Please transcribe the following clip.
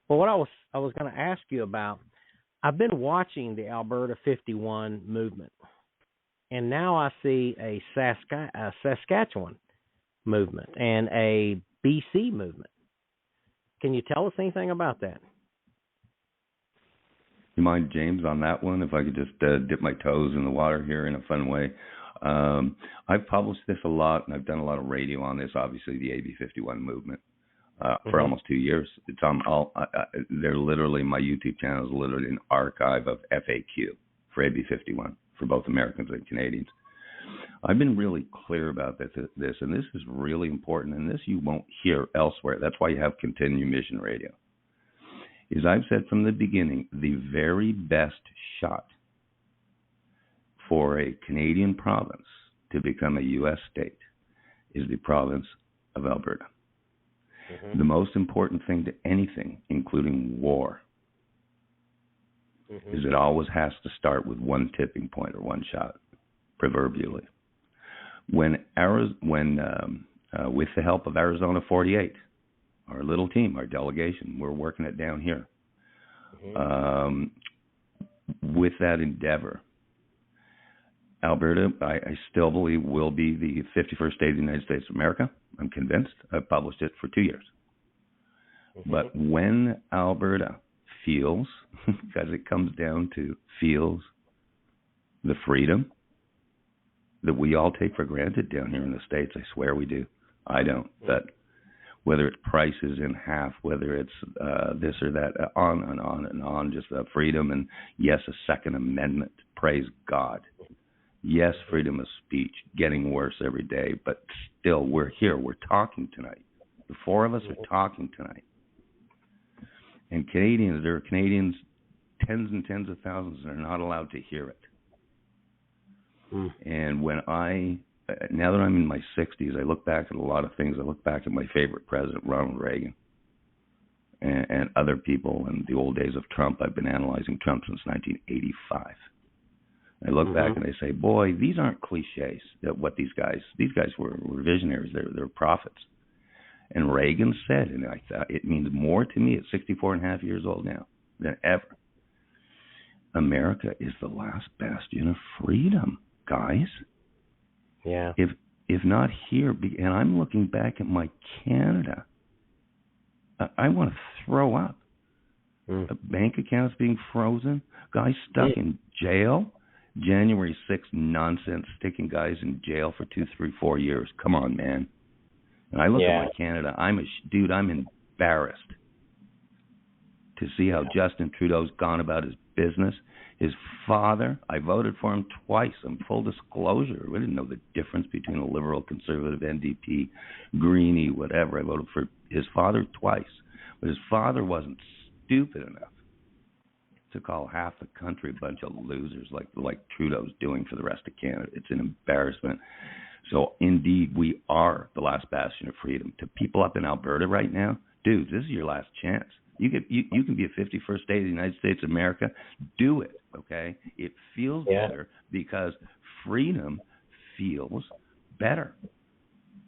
Well, what I was going to ask you about, I've been watching the Alberta 51 movement, and now I see a Saskatchewan movement and a BC movement. Can you tell us anything about that? You mind, James, on that one? If I could just dip my toes in the water here in a fun way. I've published this a lot, and I've done a lot of radio on this. Obviously, the AB51 movement for almost 2 years. It's on all. They're literally, my YouTube channel is literally an archive of FAQ for AB51 for both Americans and Canadians. I've been really clear about this, and this is really important, and this you won't hear elsewhere. That's why you have Continuing Mission Radio. Is I've said from the beginning, the very best shot for a Canadian province to become a U.S. state is the province of Alberta. The most important thing to anything, including war, is it always has to start with one tipping point or one shot, proverbially. When with the help of Arizona 48, our little team, our delegation, we're working it down here. With that endeavor, Alberta, I still believe, will be the 51st state of the United States of America. I'm convinced. I've published it for 2 years. But when Alberta feels, because it comes down to feels the freedom that we all take for granted down here in the States, I swear we do. I don't. But whether it's prices in half, whether it's this or that, on and on and on, just the freedom, and yes, a Second Amendment, praise God. Yes, freedom of speech, getting worse every day, but still, we're here. We're talking tonight. The four of us are talking tonight. And Canadians, there are Canadians, tens and tens of thousands, that are not allowed to hear it. And when now that I'm in my 60s, I look back at a lot of things. I look back at my favorite president, Ronald Reagan, and other people, and the old days of Trump. I've been analyzing Trump since 1985. I look back and I say, boy, these aren't cliches. That what these guys were visionaries. They're prophets. And Reagan said, and I thought it means more to me at 64 and a half years old now than ever. America is the last bastion of freedom, guys. Yeah. If not here, and I'm looking back at my Canada, I want to throw up. Bank accounts being frozen, guys stuck in jail. January 6th nonsense, sticking guys in jail for 2, 3, 4 years. Come on, man. And I look at my Canada. I'm embarrassed to see how Justin Trudeau's gone about his business. His father, I voted for him twice. In full disclosure, we didn't know the difference between a liberal, conservative, NDP, Greenie, whatever. I voted for his father twice. But his father wasn't stupid enough to call half the country a bunch of losers like Trudeau's doing for the rest of Canada. It's an embarrassment. So, indeed, we are the last bastion of freedom. To people up in Alberta right now, dude, this is your last chance. You can be a 51st state of the United States of America. Do it, okay? It feels better because freedom feels better.